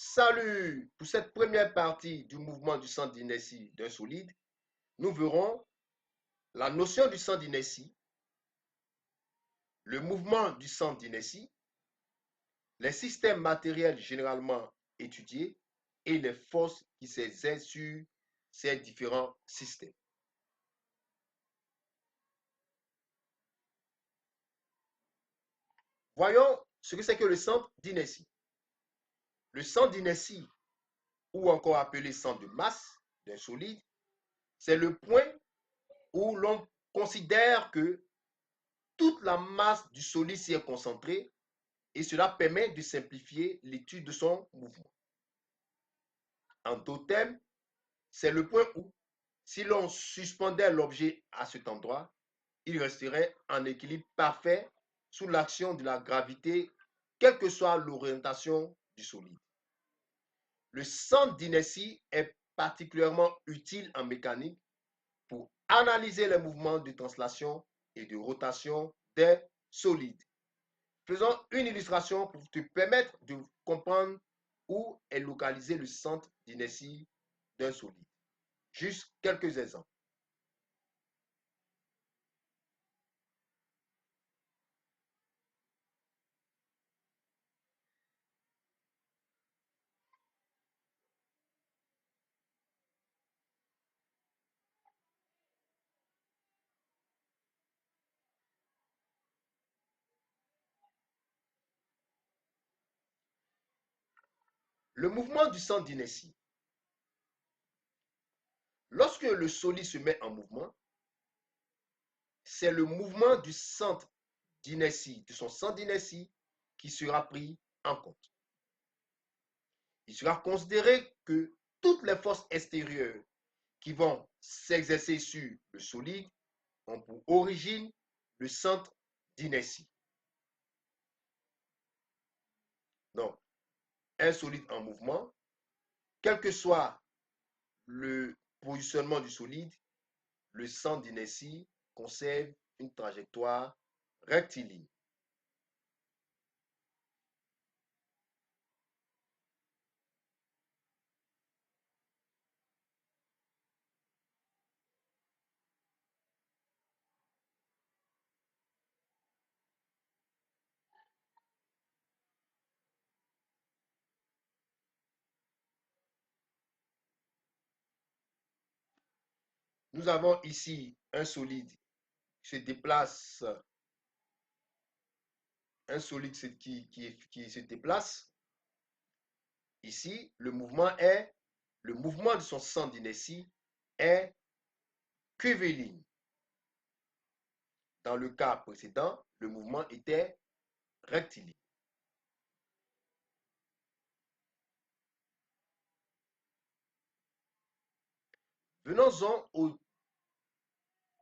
Salut! Pour cette première partie du mouvement du centre d'inertie d'un solide, nous verrons la notion du centre d'inertie, le mouvement du centre d'inertie, les systèmes matériels généralement étudiés et les forces qui s'exercent sur ces différents systèmes. Voyons ce que c'est que le centre d'inertie. Le centre d'inertie, ou encore appelé centre de masse d'un solide, c'est le point où l'on considère que toute la masse du solide s'y est concentrée et cela permet de simplifier l'étude de son mouvement. En d'autres termes, c'est le point où, si l'on suspendait l'objet à cet endroit, il resterait en équilibre parfait sous l'action de la gravité, quelle que soit l'orientation du solide. Le centre d'inertie est particulièrement utile en mécanique pour analyser les mouvements de translation et de rotation des solides. Faisons une illustration pour te permettre de comprendre où est localisé le centre d'inertie d'un solide. Juste quelques exemples. Le mouvement du centre d'inertie. Lorsque le solide se met en mouvement, c'est le mouvement du centre d'inertie, de son centre d'inertie, qui sera pris en compte. Il sera considéré que toutes les forces extérieures qui vont s'exercer sur le solide ont pour origine le centre d'inertie. Donc, un solide en mouvement, quel que soit le positionnement du solide, le centre d'inertie conserve une trajectoire rectiligne. Nous avons ici un solide qui se déplace, un solide qui se déplace. Ici, le mouvement de son centre d'inertie est curviligne. Dans le cas précédent, le mouvement était rectiligne. Venons-en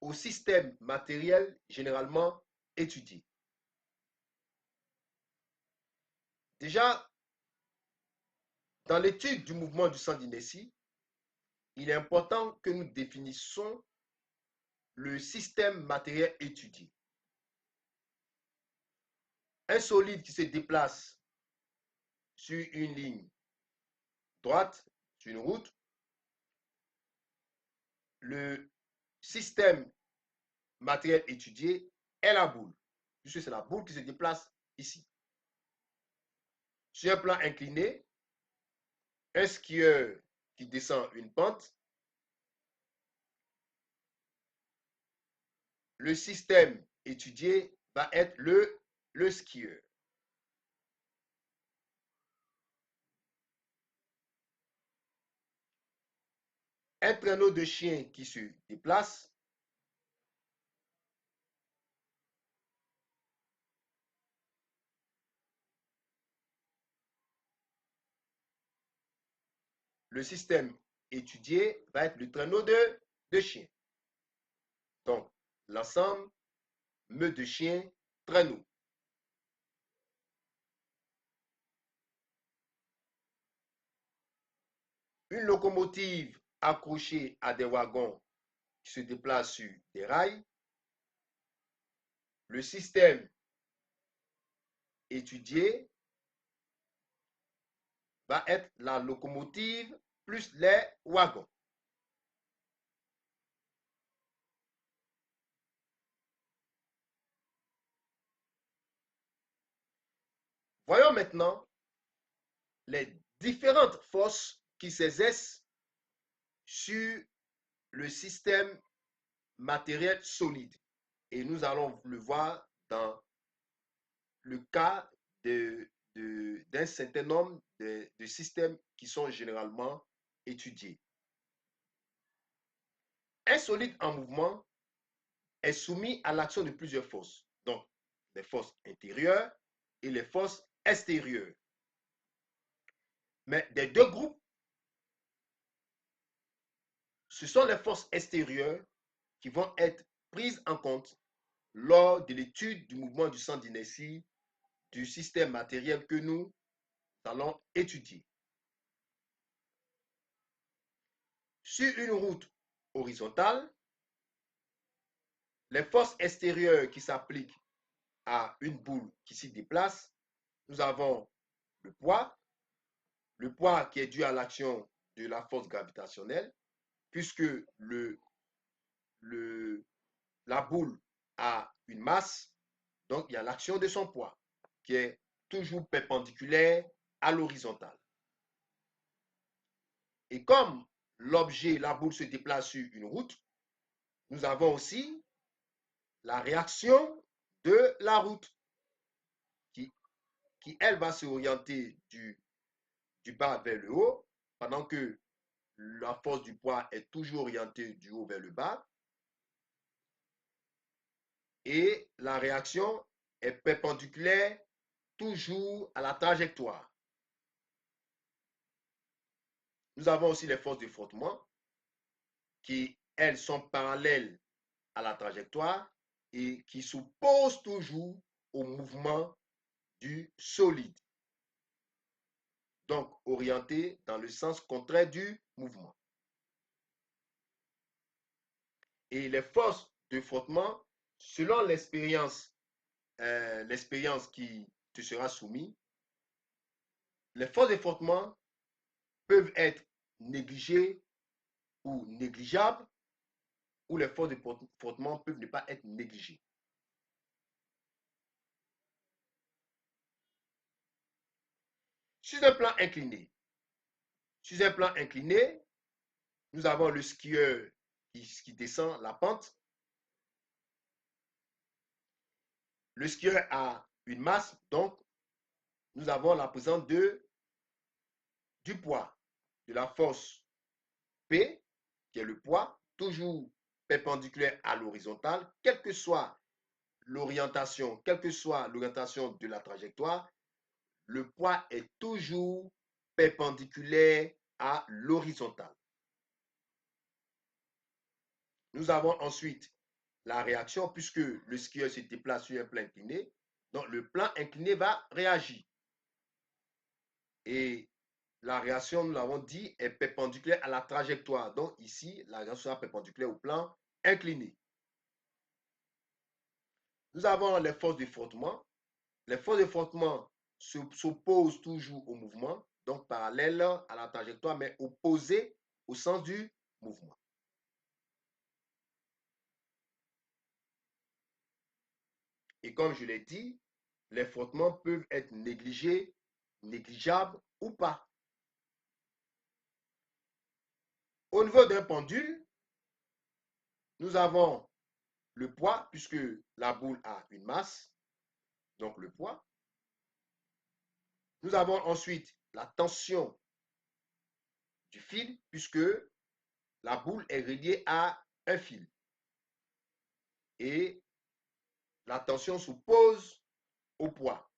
au système matériel généralement étudié. Déjà, dans l'étude du mouvement du centre d'inertie, il est important que nous définissions le système matériel étudié. Un solide qui se déplace sur une ligne droite, sur une route, le système matériel étudié est la boule, puisque c'est la boule qui se déplace ici. Sur un plan incliné, un skieur qui descend une pente, le système étudié va être le skieur. Un traîneau de chien qui se déplace, le système étudié va être le traîneau de chien. Donc, l'ensemble, meute de chien, traîneau. Une locomotive accrochée à des wagons qui se déplacent sur des rails. Le système étudié va être la locomotive plus les wagons. Voyons maintenant les différentes forces qui s'exercent sur le système matériel solide. Et nous allons le voir dans le cas d'un certain nombre de systèmes qui sont généralement étudiés. Un solide en mouvement est soumis à l'action de plusieurs forces, donc les forces intérieures et les forces extérieures. Mais des deux groupes, ce sont les forces extérieures qui vont être prises en compte lors de l'étude du mouvement du centre d'inertie du système matériel que nous allons étudier. Sur une route horizontale, les forces extérieures qui s'appliquent à une boule qui s'y déplace, nous avons le poids qui est dû à l'action de la force gravitationnelle, puisque la boule a une masse, donc il y a l'action de son poids, qui est toujours perpendiculaire à l'horizontale. Et comme l'objet, la boule se déplace sur une route, nous avons aussi la réaction de la route qui elle, va s'orienter du bas vers le haut, pendant que la force du poids est toujours orientée du haut vers le bas. Et la réaction est perpendiculaire toujours à la trajectoire. Nous avons aussi les forces de frottement qui, elles, sont parallèles à la trajectoire et qui s'opposent toujours au mouvement du solide. Donc, orienté dans le sens contraire du mouvement. Et les forces de frottement, selon l'expérience qui te sera soumise, les forces de frottement peuvent être négligées ou négligeables, ou les forces de frottement peuvent ne pas être négligées. Sur un plan incliné, nous avons le skieur qui descend la pente. Le skieur a une masse, donc nous avons la présence du poids, de la force P, qui est le poids, toujours perpendiculaire à l'horizontale, quelle que soit l'orientation de la trajectoire, le poids est toujours perpendiculaire à l'horizontale. Nous avons ensuite la réaction, puisque le skieur se déplace sur un plan incliné, donc le plan incliné va réagir. Et la réaction, nous l'avons dit, est perpendiculaire à la trajectoire. Donc ici, la réaction sera perpendiculaire au plan incliné. Nous avons les forces de frottement. Les forces de frottement s'opposent toujours au mouvement, donc parallèles à la trajectoire, mais opposées au sens du mouvement. Et comme je l'ai dit, les frottements peuvent être négligés, négligeables ou pas. Au niveau d'un pendule, nous avons le poids, puisque la boule a une masse, donc le poids. Nous avons ensuite la tension du fil, puisque la boule est reliée à un fil. Et la tension s'oppose au poids.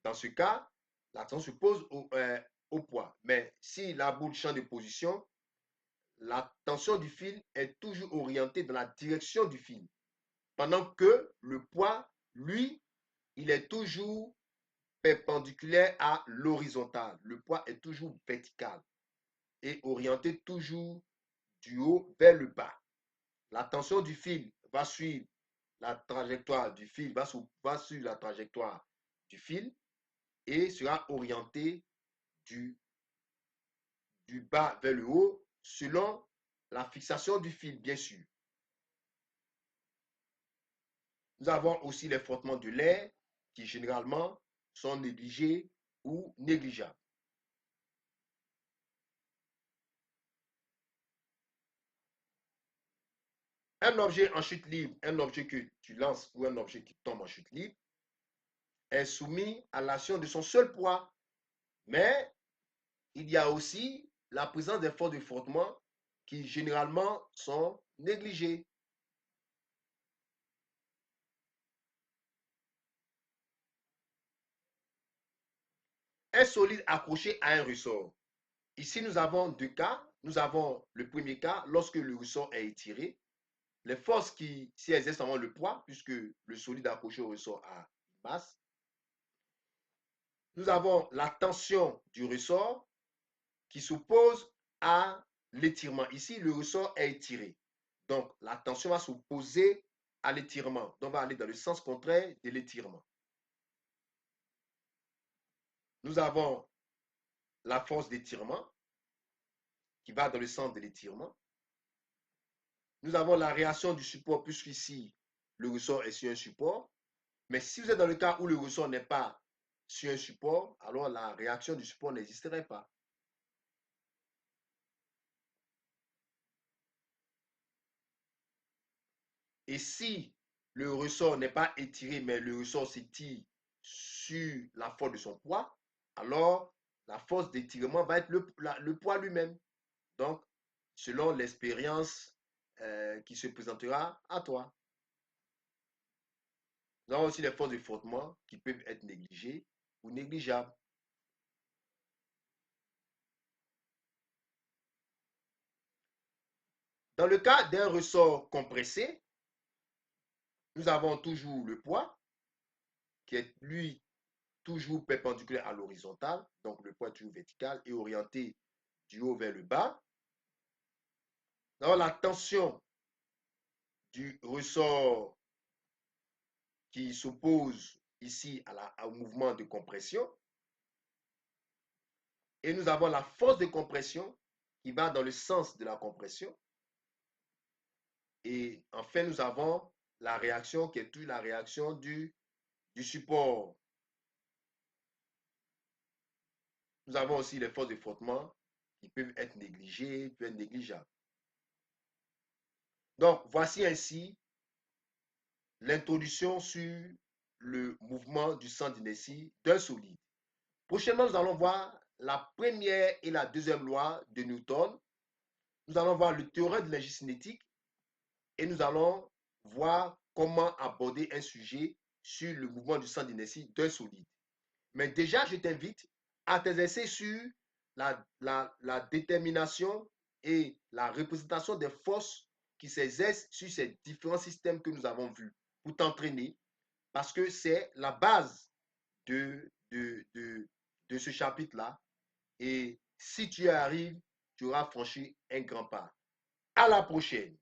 Dans ce cas, la tension s'oppose au poids. Mais si la boule change de position, la tension du fil est toujours orientée dans la direction du fil. Pendant que le poids, lui, il est toujours perpendiculaire à l'horizontale. Le poids est toujours vertical et orienté toujours du haut vers le bas. La tension du fil va suivre la trajectoire du fil, va suivre la trajectoire du fil et sera orientée du bas vers le haut selon la fixation du fil, bien sûr. Nous avons aussi les frottements de l'air qui généralement sont négligés ou négligeables. Un objet en chute libre, un objet que tu lances ou un objet qui tombe en chute libre, est soumis à l'action de son seul poids. Mais il y a aussi la présence des forces de frottement qui généralement sont négligées. Un solide accroché à un ressort. Ici, nous avons deux cas. Nous avons le premier cas, lorsque le ressort est étiré. Les forces qui s'y exercent avant le poids, puisque le solide accroché au ressort a une masse. Nous avons la tension du ressort qui s'oppose à l'étirement. Ici, le ressort est étiré. Donc, la tension va s'opposer à l'étirement. Donc, on va aller dans le sens contraire de l'étirement. Nous avons la force d'étirement qui va dans le sens de l'étirement. Nous avons la réaction du support, puisqu'ici, le ressort est sur un support. Mais si vous êtes dans le cas où le ressort n'est pas sur un support, alors la réaction du support n'existerait pas. Et si le ressort n'est pas étiré, mais le ressort s'étire sur la force de son poids, alors la force d'étirement va être le poids lui-même. Donc, selon l'expérience qui se présentera à toi. Nous avons aussi les forces de frottement qui peuvent être négligées ou négligeables. Dans le cas d'un ressort compressé, nous avons toujours le poids qui est, lui, toujours perpendiculaire à l'horizontale. Donc, le poids est toujours vertical et orienté du haut vers le bas. Nous avons la tension du ressort qui s'oppose ici au mouvement de compression. Et nous avons la force de compression qui va dans le sens de la compression. Et enfin, nous avons la réaction qui est toute la réaction du support. Nous avons aussi les forces de frottement qui peuvent être négligées, peuvent être négligeables. Donc, voici ainsi l'introduction sur le mouvement du centre d'inertie d'un solide. Prochainement, nous allons voir la première et la deuxième loi de Newton. Nous allons voir le théorème de l'énergie cinétique et nous allons voir comment aborder un sujet sur le mouvement du centre d'inertie d'un solide. Mais déjà, je t'invite à t'exercer sur la détermination et la représentation des forces qui s'exercent sur ces différents systèmes que nous avons vus pour t'entraîner, parce que c'est la base de ce chapitre-là. Et si tu y arrives, tu auras franchi un grand pas. À la prochaine.